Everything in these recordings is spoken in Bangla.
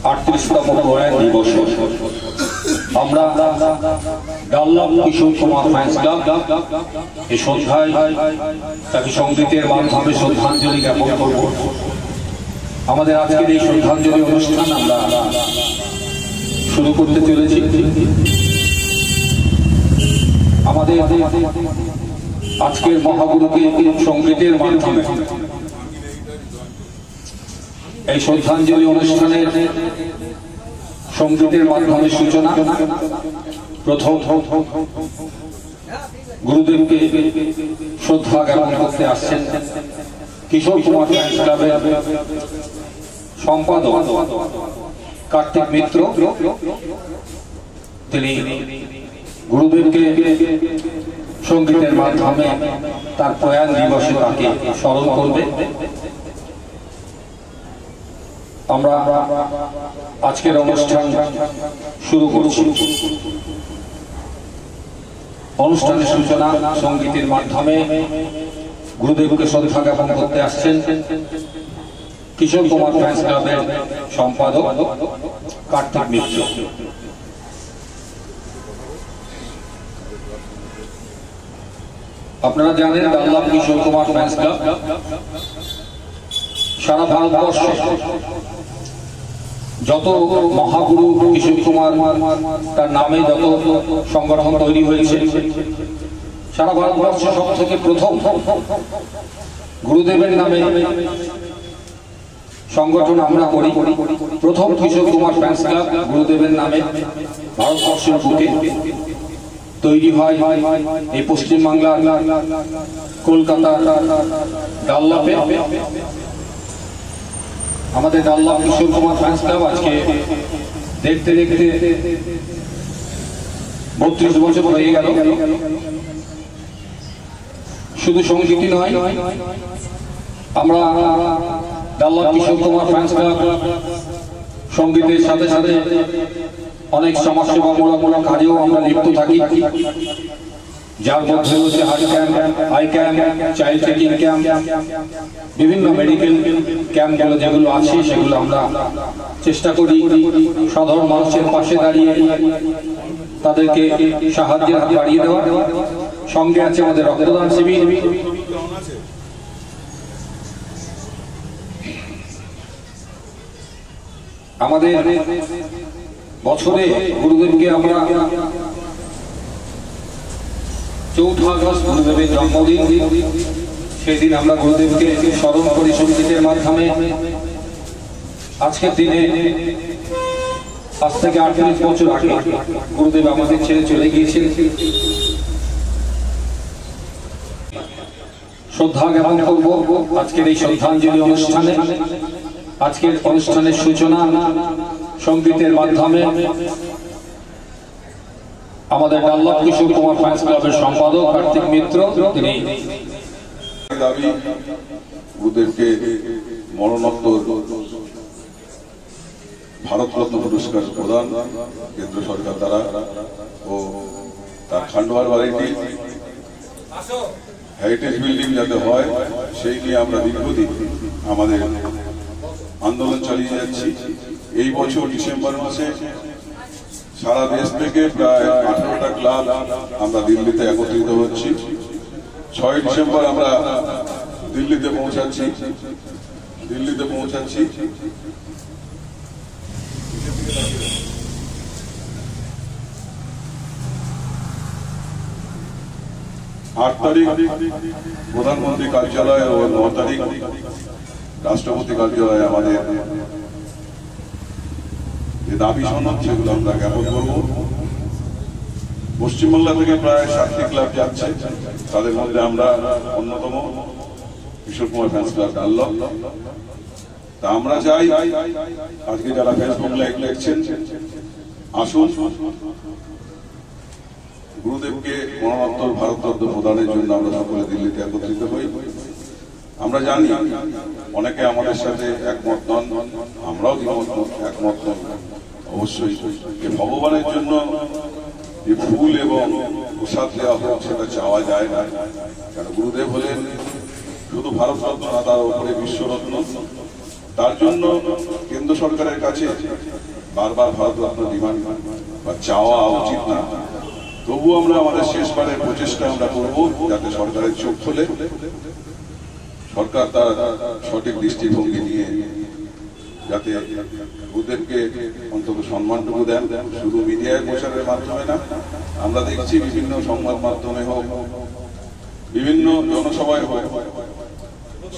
38তম প্রয়াণ দিবস আমরা ডাল্লাভ কিশোর কুমার ফ্যান্স ক্লাব এই সন্ধ্যায় তাকে সংগীতের মাধ্যমে শ্রদ্ধাঞ্জলি জ্ঞাপন করব। আমাদের আজকের এই শ্রদ্ধাঞ্জলি অনুষ্ঠান আমরা শুরু করতে চলেছি। আমাদের আজকের মহাগুরুকে সংগীতের মাধ্যমে এই শ্রদ্ধাঞ্জলি অনুষ্ঠানের সংগীতের মাধ্যমে সূচনা। প্রথম গুরুদেবকে শ্রদ্ধা জ্ঞাপন করতে আসছেন কিশোর কুমার ফ্যান্স ক্লাবের সম্পাদক কার্তিক মিত্র। তিনি গুরুদেবকে সংগীতের মাধ্যমে তার প্রয়াণ দিবসে তাকে স্মরণ করবে। আমরা আজকের অনুষ্ঠান শুরু করছি। অনুষ্ঠানের সূচনা সংগীতের মাধ্যমে গুরুদেবকে শ্রদ্ধা জ্ঞাপন করতে আসছেন কিশোর কুমার ফ্যান্স ক্লাবের সম্পাদক কার্তিক মিত্র। আপনারা জানেন ডাল্লাভ কিশোর কুমার ফ্যান্স ক্লাব সারা ভারতবর্ষে যত মহাগুরু কিশোর কুমার তার নামে যত সংগঠন তৈরি হয়েছে, সারা ভারতবর্ষে সব থেকে প্রথম গুরুদেবের নামে সংগঠন আমরা করি। প্রথম কিশোর কুমার ফ্যান্স ক্লাব গুরুদেবের নামে ভারতবর্ষের বুকে তৈরি হয় এই পশ্চিমবাংলার কলকাতা ডাল্লাভে। আমাদের ডাল্লাভ কিশোর কুমার ফ্যান্স ক্লাব আজকে দেখতে দেখতে 32 বছর হয়ে গেল। শুধু সঙ্গীতই নয়, আমরা ডাল্লাভ কিশোর কুমার ফ্যান্স ক্লাব সঙ্গীতের সাথে সাথে অনেক সমাজসেবামূলক কাজেও আমরা লিপ্ত থাকি, যার মধ্যে রয়েছে heart camp, eye camp, child trekking camp, বিভিন্ন মেডিকেল ক্যাম্পগুলো যেগুলো আছে সেগুলো আমরা চেষ্টা করি সাধারণ মানুষের পাশে দাঁড়িয়ে তাদেরকে সাহায্যের হাত বাড়িয়ে দেওয়া। সঙ্গে আছে আমাদের রক্তদান শিবির। আমাদের বছরে গুরুদেবকে আমরা 4 আগস্ট গুরুদেবের জন্মদিন, সেদিন আমরা গুরুদেবকে স্মরণ করি সংগীতের মাধ্যমে। আজকের দিনে আজ থেকে 38 বছর আগে গুরুদেব আমাদের ছেড়ে চলে গিয়েছেন। শ্রদ্ধা জ্ঞাপন করব আজকের এই শ্রদ্ধাঞ্জলি অনুষ্ঠানে। আজকের অনুষ্ঠানের সূচনা সংগীতের মাধ্যমে আমাদের ডাল্লাভ কিশোর কুমার ফ্যান্স ক্লাবের সম্পাদক কার্তিক মিত্র তিনি দাবি গুরুদেবকে মরণোত্তর ভারতরত্ন পুরস্কার প্রদান কেন্দ্র সরকার দ্বারা ও তার খান্ডোয়ার বাড়িটি হেরিটেজ বিল্ডিং যাতে হয় সেই নিয়ে আমরা দীর্ঘদিন আমাদের আন্দোলন চালিয়ে যাচ্ছি। এই বছর ডিসেম্বর মাসে সারা দেশ থেকে প্রায় 18টা ক্লাব আমরা দিল্লিতে একত্রিত হচ্ছি। 6 ডিসেম্বর আমরা দিল্লিতে পৌঁছাচ্ছি। 8 তারিখ প্রধানমন্ত্রী কার্যালয় ও 9 তারিখ রাষ্ট্রপতি কার্যালয়ে আমাদের যে দাবি সনদ সেগুলো আমরা জ্ঞাপন করব। পশ্চিমবাংলা থেকে প্রায় 60টি ক্লাব যাচ্ছে, তাদের মধ্যে আমরা অন্যতম কিশোর কুমার ফ্যান্স ক্লাব ডাল্লাভ। তা আমরা চাই আজকে যারা ফেসবুক লাইভ দেখছেন, আসুন গুরুদেবকে মরণোত্তর ভারতরত্ন প্রদানের জন্য আমরা সকলে দিল্লিতে একত্রিত হই। আমরা জানি অনেকে আমাদের সাথে একমত নন, আমরাও একমত নন। অবশ্যই ভগবানের জন্য যে ফুল এবং প্রসাদ দেওয়া হোক সেটা চাওয়া যায় না, কারণ গুরুদেব হলেন শুধু ভারতরত্ন না, তার উপরে বিশ্বরত্ন। তার জন্য কেন্দ্র সরকারের কাছে বারবার ভারতরত্ন ডিমান্ড বা চাওয়া উচিত না, তবু আমরা আমাদের শেষবারের প্রচেষ্টা আমরা করব যাতে সরকারের চোখ খোলে, সরকার তার সঠিক দৃষ্টিভঙ্গি নিয়ে যাতে ওদেরকে অন্তত সম্মানটুকু দেন। শুধু মিডিয়ায় প্রচারের মাধ্যমে না, আমরা দেখছি বিভিন্ন সংবাদ মাধ্যমে হোক, বিভিন্ন জনসভায় হোক,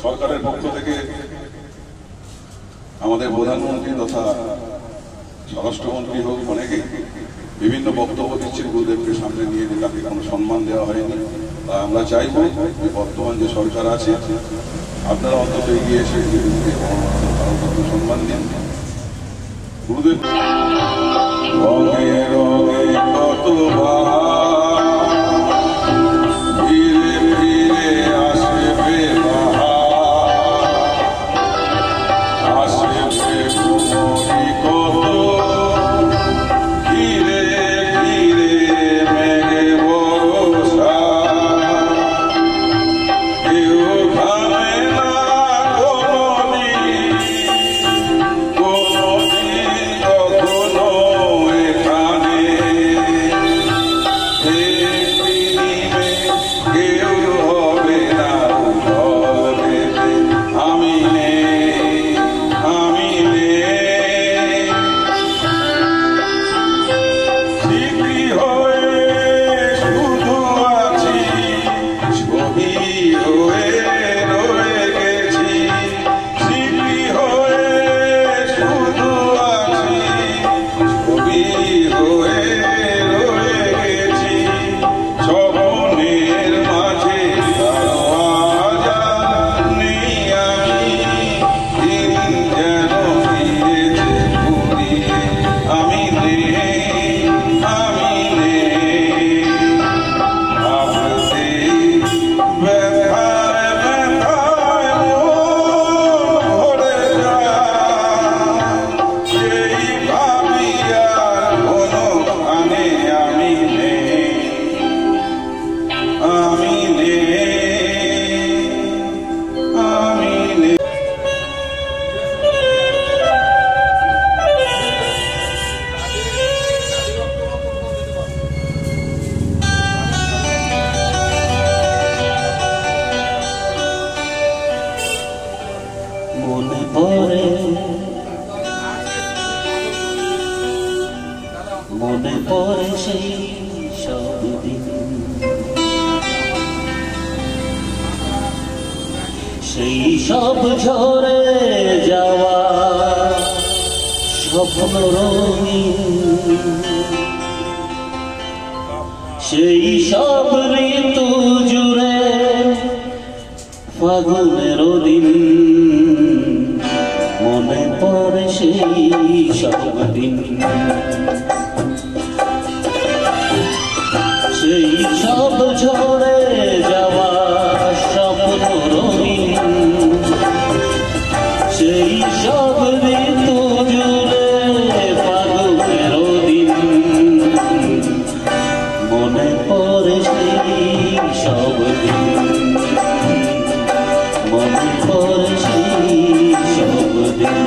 সরকারের পক্ষ থেকে আমাদের প্রধানমন্ত্রী তথা স্বরাষ্ট্রমন্ত্রী হোক, অনেকেই বিভিন্ন বক্তব্য দিচ্ছেন গুরুদেবকে সামনে নিয়ে, তাকে কোনো সম্মান দেওয়া হয়নি। তা আমরা চাইব বর্তমান যে সরকার আছে আপনারা অন্তত এগিয়ে এসে ভারতরত্ন সম্মান দিন। গুরুদেব রঙে রঙে কত ধীরে ধীরে আসবে আসবে কত ধীরে ধীরে মেঘে বর্ষা, কেউ থামে না কোনদিন কখনো এখানে, কেউ হবে না হবে, আমি নেই আমি নেই, স্মৃতি হয়ে শুধু আছি, ছবি হয়ে রয়ে গেছি, স্মৃতি হয়ে শুধু আছি, ছবি হয়ে রয়ে গেছি, স্বপ্নের মাঝে কারো আজ নেই আমি, দিন যেন ফিরেছে ঘুরিয়ে, আমি নেই আমি নেই, ভাবতে ব্যথায় ব্যথায় মন ভরে যায়, সেই ভাবি আর কোনোখানে আমি নেই আমি নেই আমি নেই। মনে পড়ে মনে পড়ে সেই সব দিন, সেই সব ঝরে যাওয়া স্বপ্ন রঙিন, সেই সব ঋতু জুড়ে ফাগুনের দিন, মনে পড়ে সেই সব দিন, সেই সব ঝরে যাওয়া স্বপ্ন রঙিন, সেই সব ঋতু জুড়ে ফাগুনের দিন, মনে পড়ে সেই সব দিন, মনে পড়ে সেই সব দিন।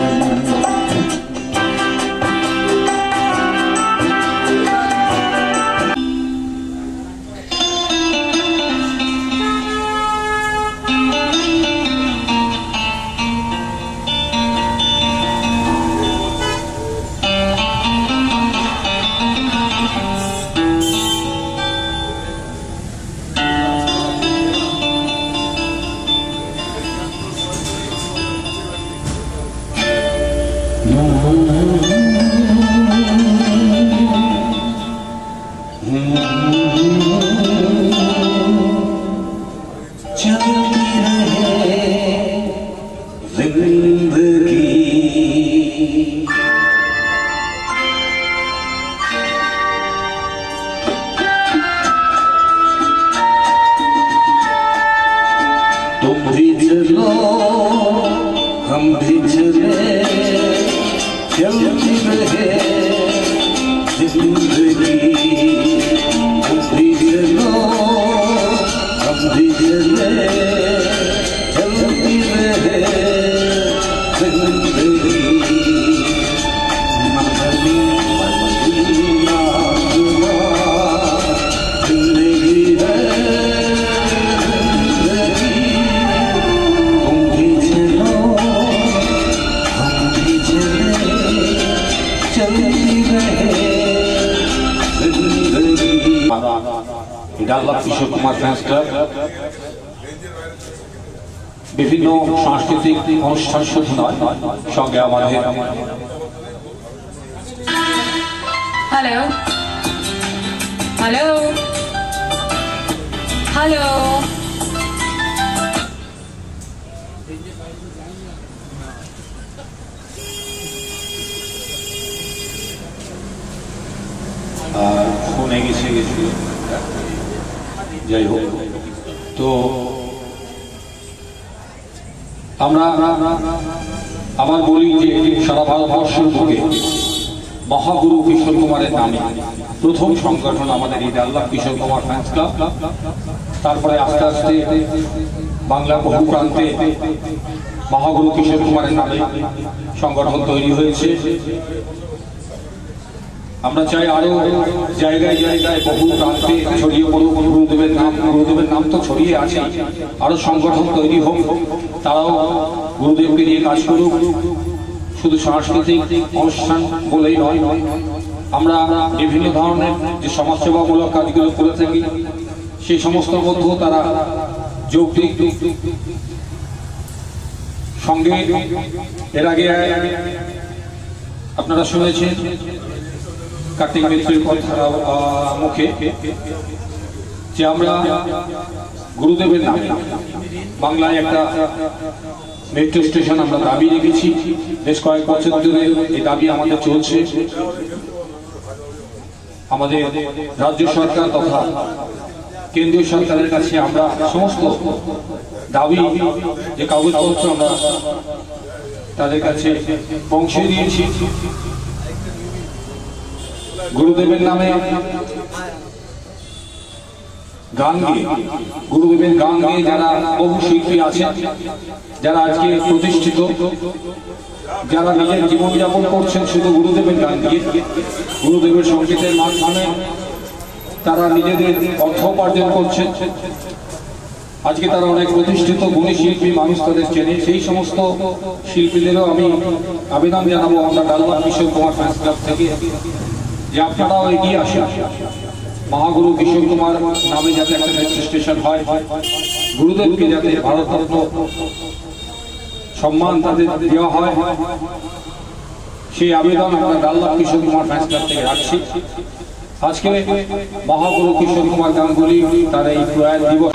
तुम भी चलो हम भी चले, चलती ডাল্লাভ কিশোর কুমার ফ্যান্স ক্লাব বিভিন্ন সাংস্কৃতিক অনুষ্ঠান শুধু নয়, সঙ্গে আমাদের হ্যালো হ্যালো হ্যালো শুনে গেছে যাই হোক, তো আমরা আবার বলি যে সারা ভারতবর্ষের বুকে মহাগুরু কিশোর কুমারের নামে প্রথম সংগঠন আমাদের এই ডাল্লাভ কিশোর কুমার ফ্যান্স ক্লাব। তারপরে আস্তে আস্তে বাংলার বহু প্রান্তে মহাগুরু কিশোর কুমারের নামে সংগঠন তৈরি হয়েছে। আমরা চাই আরো জায়গায় জায়গায় বহু প্রান্তে ছড়িয়ে পড়ুক গুরুদেবের নাম তো ছড়িয়ে আছে, আরো সংগঠন তৈরি হোক, তারাও গুরুদেবকে নিয়ে কাজ করুক। শুধু সাংস্কৃতিক অনুষ্ঠান বলেই নয়, আমরা বিভিন্ন ধরনের যে সমাজসেবামূলক কাজগুলো করে থাকি সেই সমস্ত মধ্যেও তারা যোগ দিক। সঙ্গে এর আগে আপনারা শুনেছেন কার্তিক মিত্রের মুখে যে আমরা গুরুদেবের নামে বাংলায় একটা মেট্রো স্টেশন আমরা দাবি রেখেছি। বেশ কয়েক বছর ধরে এই দাবি আমাদের চলছে। আমাদের রাজ্য সরকার তথা কেন্দ্রীয় সরকারের কাছে আমরা সমস্ত দাবি যে কাগজপত্র আমরা তাদের কাছে পৌঁছে দিয়েছি। গুরুদেবের নামে গান গেয়ে, গুরুদেবের গান গেয়ে যারা বহু শিল্পী আছেন, যারা আজকে প্রতিষ্ঠিত, যারা নিজের জীবনযাপন করছেন শুধু গুরুদেবের গান দিয়ে, গুরুদেবের সংগীতের মাধ্যমে তারা নিজেদের অর্থ উপার্জন করছেন। আজকে তারা অনেক প্রতিষ্ঠিত গুণী শিল্পী, মানুষ তাদের চেনে। সেই সমস্ত শিল্পীদেরও আমি আবেদন জানাবো আমরা ডাল্লাভ কিশোর কুমার ফ্যান্স ক্লাব থেকে যে আপনারাও এগিয়ে আসেন। মহাগুরু কিশোর কুমার নামে যাতে একটা মেট্রো স্টেশন হয়, গুরুদেবকে যাতে ভারতরত্ন সম্মান তাদের দেওয়া হয়, সেই আবেদন আমরা ডাল্লাভ কিশোর কুমার ফ্যান্স ক্লাব থেকে রাখছি। আজকে মহাগুরু কিশোর কুমার গাঙ্গুলি তার এই প্রয়াণ দিবস।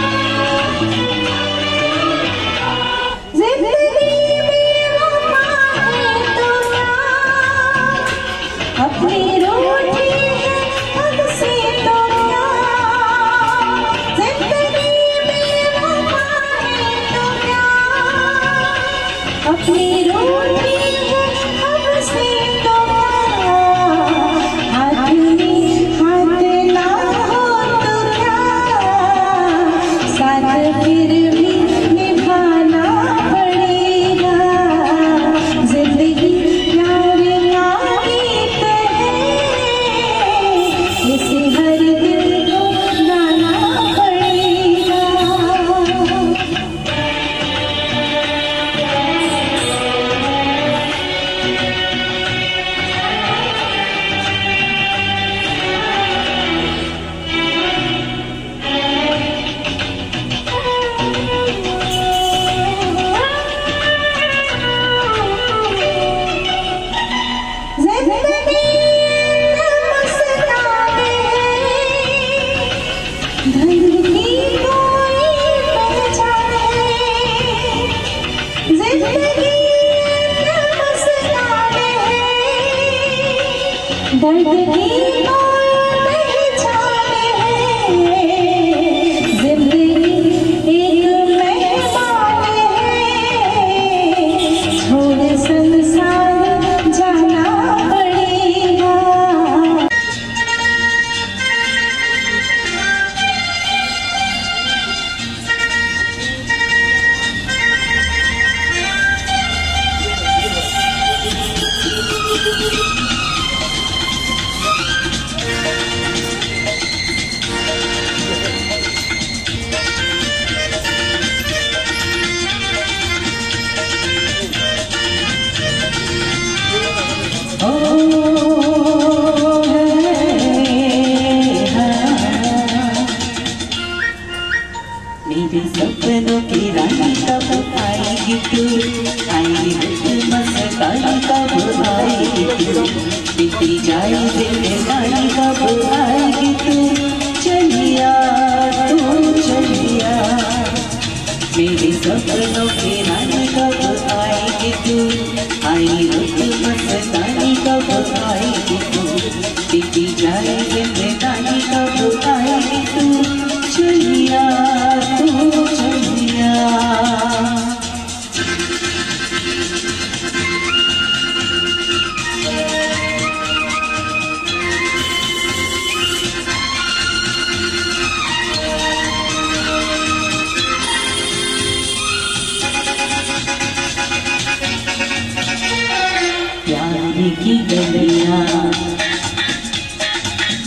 की गलियां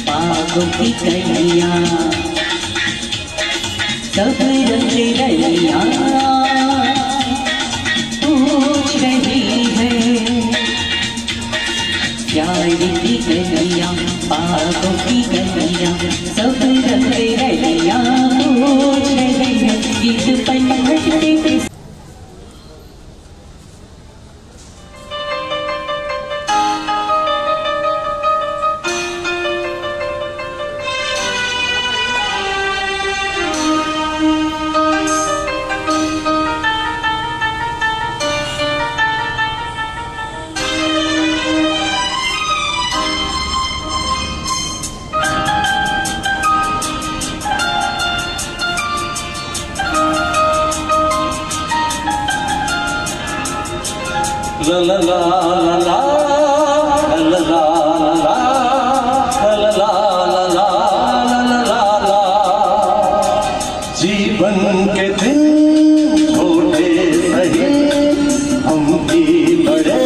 पागों की गलियां सब रंग रलियां पूछ रही है प्यार की गलियां पागों की गलियां सब रंग रलियां पूछ रही है गीत पलटते la la la la la la la जीवन के दिन छोटे सही हम भी बड़े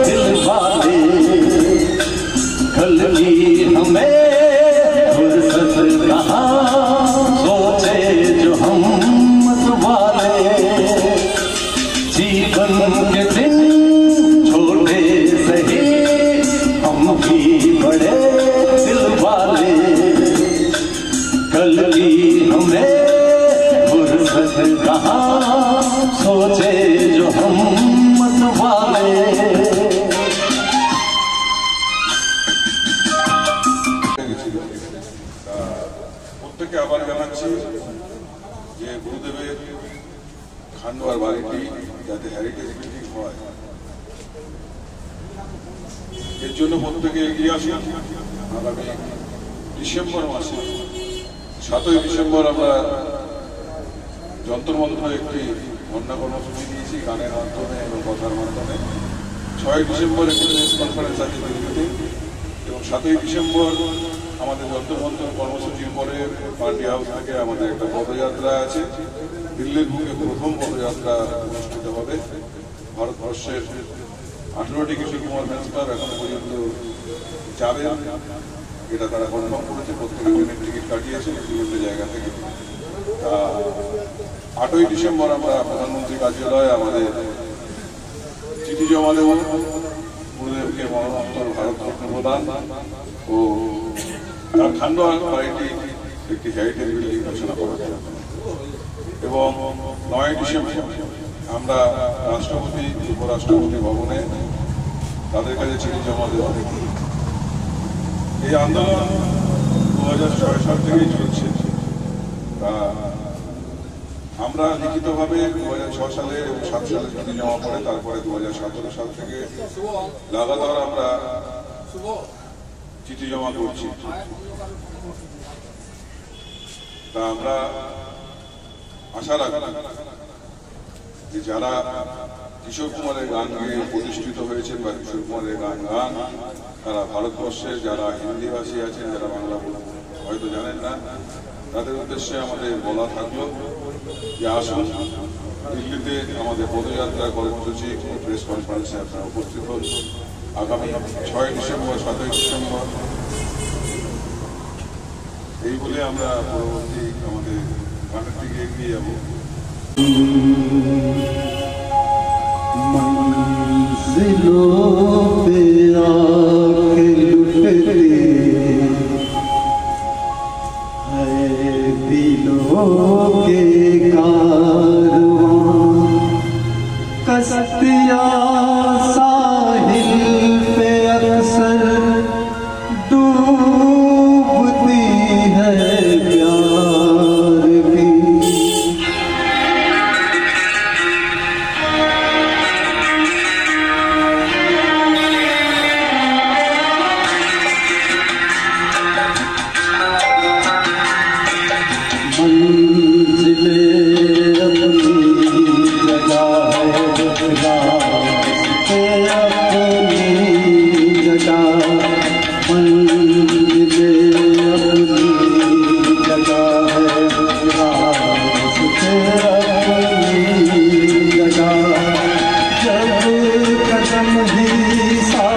दिल वाले कल की हमें फुर्सत कहाँ सोचे जो हम मत वाले जीवन के दिन छोटे सही हम भी बड़े दिल वाले कल की हमें फुर्सत कहाँ सोचे जो हम मत वाले প্রত্যেককে আবার জানাচ্ছি যে গুরুদেবের খান্ডোয়ার বাড়িটি যাতে হেরিটেজ বিল্ডিং হয় এর জন্য প্রত্যেকে এগিয়ে আসুন। আগামী ডিসেম্বর মাসে 7ই ডিসেম্বর আমরা যন্ত্রমন্ত্র একটি বন্যা কর্মসূচি দিয়েছি গানের মাধ্যমে এবং কথার মাধ্যমে। 6ই ডিসেম্বর একটি প্রেস কনফারেন্স আছে দিল্লিতে এবং 7ই ডিসেম্বর আমাদের যন্ত্রমন্ত্র কর্মসূচির পরে পার্টি হাউস থেকে আমাদের একটা পদযাত্রা আছে। দিল্লির বুকে প্রথম পদযাত্রা অনুষ্ঠিত হবে। ভারতবর্ষের 18টি কিশোর কুমার ফ্যান্স ক্লাব এখনো পর্যন্ত যাবে, এটা তারা কনফার্ম করেছে। প্রত্যেকে ট্রেনের টিকিট কাটিয়েছে বিভিন্ন জায়গা থেকে। 8ই ডিসেম্বর আমরা প্রধানমন্ত্রী কার্যালয়ে আমাদের চিঠি জমা দেব গুরুদেবকে মরণোত্তর ভারতরত্ন প্রদান ও তার খান্ডোয়ার বাড়িটি একটি হেরিটেজ বিল্ডিং ঘোষণা করা হবে। এবং 9ই ডিসেম্বর আমরা রাষ্ট্রপতি উপরাষ্ট্রপতি ভবনে তাদের কাছে চিঠি জমা দেব। এই আন্দোলন 2006 সাল থেকেই চলছে। আমরা লিখিতভাবে 2006 সালে এবং 7 সালে চিঠি জমা পড়ে তারপরে 2017 সাল থেকে লাগাতার আমরা চিঠি জমা করছি। তা আমরা আশা রাখি যে যারা কিশোর কুমারের গান গেয়ে প্রতিষ্ঠিত হয়েছেন বা কিশোর কুমারের গান তারা ভারতবর্ষের যারা হিন্দিভাষী আছেন, যারা বাংলা হয়তো জানেন না, তাদের উদ্দেশ্যে আমাদের বলা থাকলো যে আসুন দিল্লিতে আমাদের পদযাত্রা কর্মসূচি প্রেস কনফারেন্সে আপনারা উপস্থিত হন। আগামী 6ই ডিসেম্বর 7ই ডিসেম্বর এই বলে আমরা পরবর্তী আমাদের গানের দিকে এগিয়ে যাব। मंजिलों पे आके लुटते हैं दिलों के कारवां, कश्तियाँ साहिल पे अक्सर डूबती है प्यार की। कदम ही सा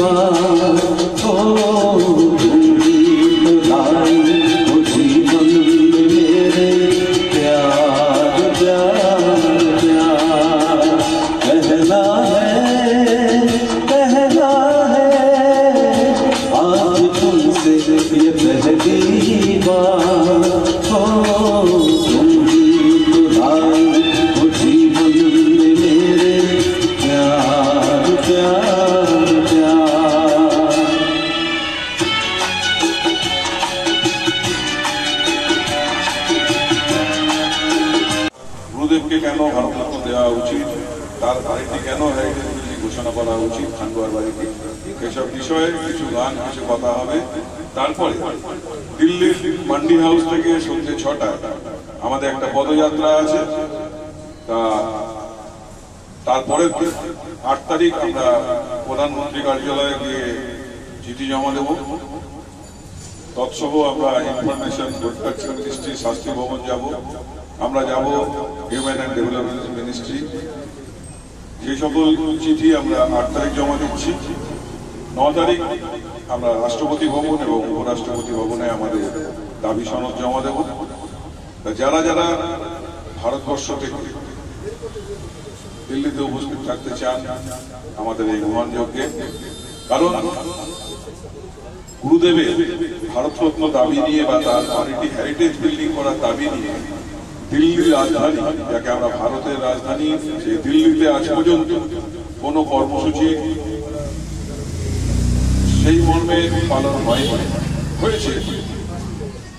बात हो तुमरी बुलाई हो जीवन मेरे प्यार प्यार प्यार कहना है आज तुमसे ये पहली बार हो तुमरी बुलाई हो जीवन मेरे प्यार प्यार प्यार। গুরুদেবকে কেন ভারতরত্ন দেওয়া উচিত, তার বাড়িটি কেন হেরিটেজ ঘোষণা করা উচিত খান্ডুয়ার বাড়িটি, এসব বিষয়ে কিছু গান কিছু কথা হবে। তারপরে দিল্লির মান্ডি হাউস থেকে সন্ধ্যে 6টায় আমাদের একটা পদযাত্রা আছে। তারপরে 8 তারিখ আমরা প্রধানমন্ত্রী কার্যালয়ে গিয়ে চিঠি জমা দেব। তৎসহ আমরা ইনফরমেশন ব্রডকাস্টিং মিনিস্ট্রি, স্বাস্থ্য ভবন যাব, আমরা যাব হিউম্যান অ্যান্ড ডেভেলপমেন্ট মিনিস্ট্রি। যে সকল চিঠি আমরা 8 তারিখ জমা দিচ্ছি। 9 তারিখ আমরা রাষ্ট্রপতি ভবন এবং উপরাষ্ট্রপতি ভবনে আমাদের দাবি সনদ জমা দেব। যারা যারা ভারতবর্ষ থেকে দিল্লিতে উপস্থিত থাকতে চান আমাদের এই মহান যজ্ঞে, কারণ গুরুদেবের ভারতরত্ন দাবি নিয়ে বা তার বাড়িটি হেরিটেজ বিল্ডিং করার দাবি নিয়ে দিল্লির রাজধানী, যাকে আমরা ভারতের রাজধানী, সেই দিল্লিতে আজ পর্যন্ত কোনো কর্মসূচি সেই মর্মে পালন হয়েছে।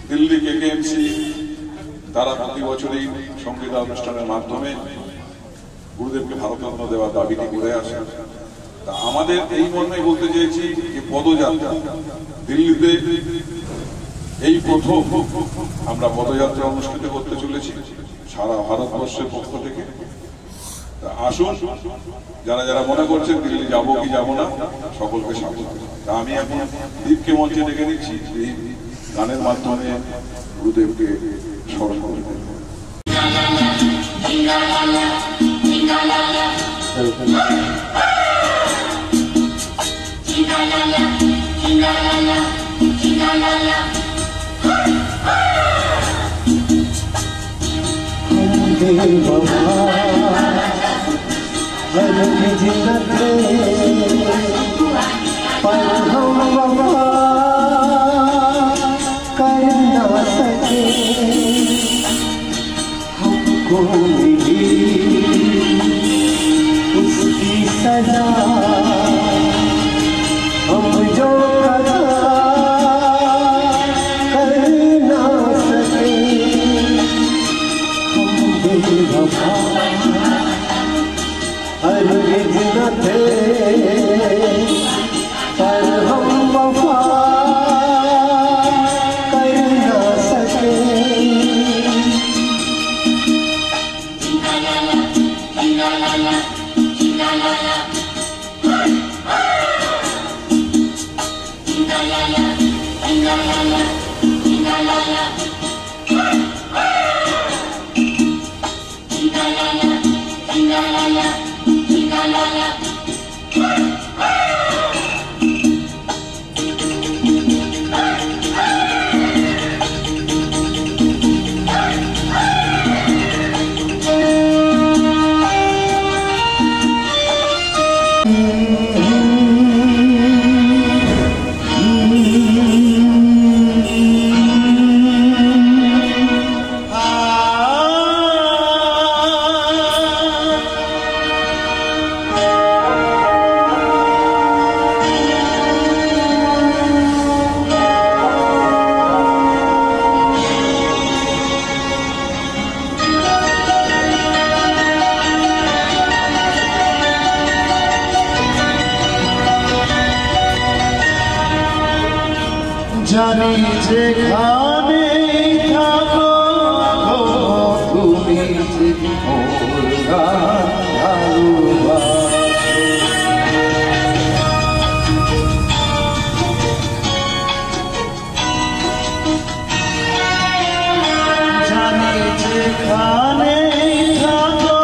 দিল্লি কেকেএমসি তারা প্রতি বছরই সঙ্গীত অনুষ্ঠানের মাধ্যমে গুরুদেবকে ভারতরত্ন দেওয়ার দাবিটি করে আসে। তা আমাদের এই মর্মে বলতে চেয়েছি যে পদযাত্রা দিল্লিতে এই প্রথম আমরা পদযাত্রা অনুষ্ঠিত করতে চলেছি সারা ভারতবর্ষের পক্ষ থেকে। আসুন, যারা যারা মনে করছেন দিল্লি যাবো কি যাবো না, সকলকে স্বাগত। তা আমি এখন দীপকে মঞ্চে ডেকে নিচ্ছি, এই গানের মাধ্যমে গুরুদেবকে স্মরণ করে দেব। पर हम वफा कर ना सके, हमको मिली उसकी सजा, हम जो करा कर ना सके, हम बेवफा हरगिज़ न थे, पर हम वफा कर ना सके। জানি যেখানে থাকো তুমি যে মোর গান ভালোবাসো, জানি যেখানে থাকো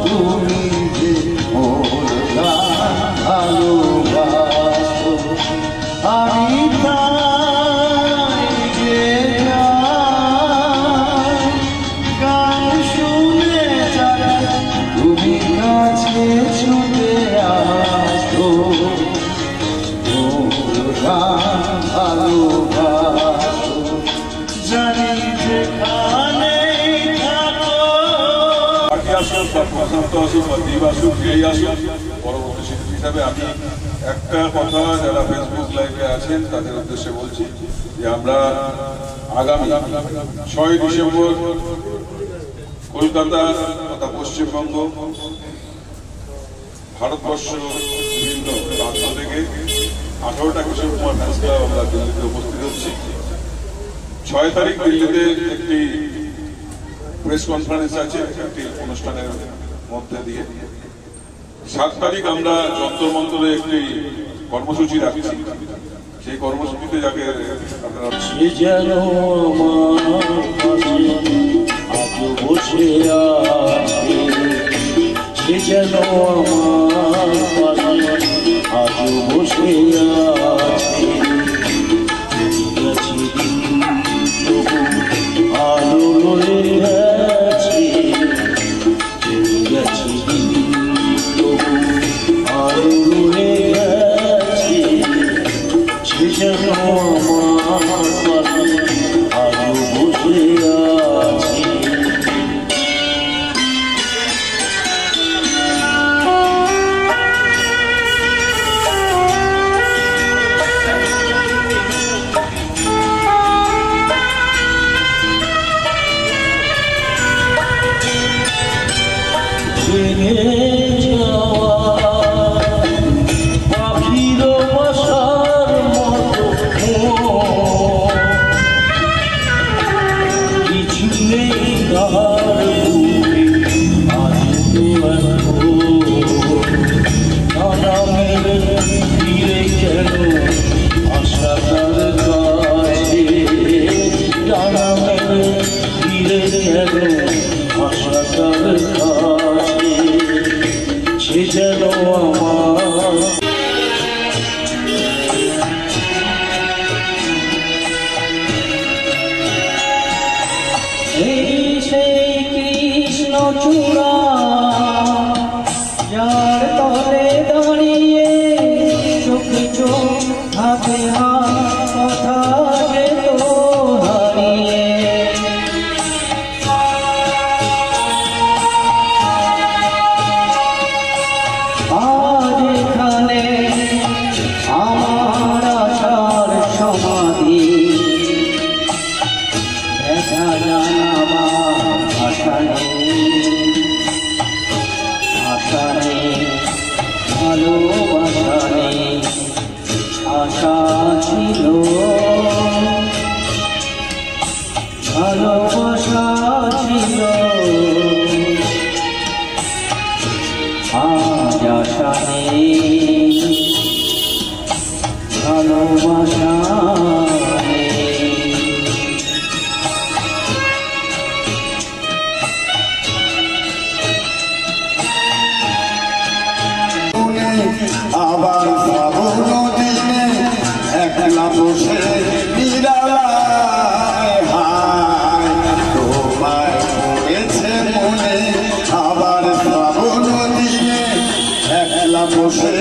তুমি যে মোর গান ভালোবাসো। বা প্রশান্ত আসুক বা দীপ আসুক, এই আসুক, পরবর্তী শিল্পী হিসাবে আমি একটা কথা যারা ফেসবুক লাইভে আছেন তাদের উদ্দেশ্যে বলছি যে আমরা আগামী 6 ডিসেম্বর কলকাতা তথা পশ্চিমবঙ্গ ভারতবর্ষ বিভিন্ন প্রান্ত থেকে 18টা কিশোর কুমার ফ্যান্স ক্লাব আমরা দিল্লিতে উপস্থিত হচ্ছি। 6 তারিখ দিল্লিতে একটি প্রেস কনফারেন্স আছে একটি অনুষ্ঠানের মধ্যে দিয়ে। 7 তারিখ আমরা যন্তর মন্তরে একটি কর্মসূচি রাখছি। সেই কর্মসূচিতে যাকে আপনারা সে যেন আমার পাশে আজ বসে আছে, সে যেন আমার পাশে আজ বসে আছে। গেছে দিন তবু আলো রয়ে গেছে, গেছে দিন তবু আলো রয়ে গেছে। সে যেন আমার পাশে আজ বসে আছে। ভেঙে যাওয়া পাখির বাসার মতো কিছু নেই তার বুকে আজ তো নানা মেলে ফিরে কেন আশা তার কাছে, নানা মেলে ফিরে কেন আশা তার কাছে। সে যেন আমার সেই কৃষ্ণ চূড়া যার তলে দাঁড়িয়ে চোখে চোখ হাতে হাত কথা যেত হারিয়ে। আজ এখানে আমার আশার সমাধি, দেখা জানাবার আশা নেই, আশা নেই ভালোবাসা নেই। আশা ছিল ভালোবাসা ছিল, আজ আশা নেই ভালোবাসা নেই। আবার শ্রাবণ দিনে একলা বসে নিরালায় হায় তোমায় পড়েছে মনে। আবার শ্রাবণ দিনে একলা বসে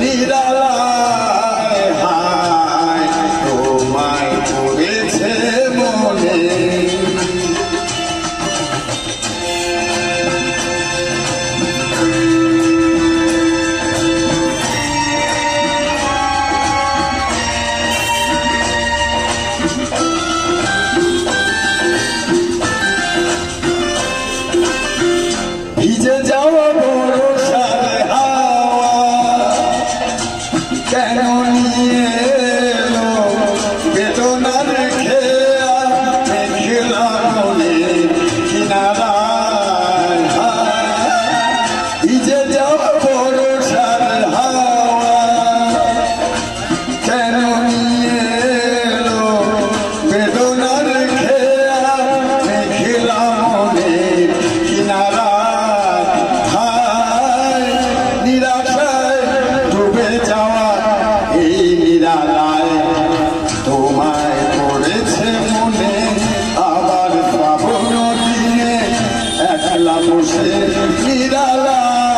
নিরালায় হায় তোমায় পড়েছে মনে। ভিজে যাওয়া বর্ষার হাওয়া কেন নিয়ে এলো বেদনার খেয়া মেঘলা নদীর কিনারায়। ভিজে যাওয়া বর্ষার হাওয়া কেন নিয়ে এলো বেদনার খেয়া মেঘলা নদীর কিনারা। নিরাশায় ডুবে যাওয়া এই নিরালায় তোমায় পড়েছে মনে। আবার শ্রাবণ দিনে একলা বসে নিরালায়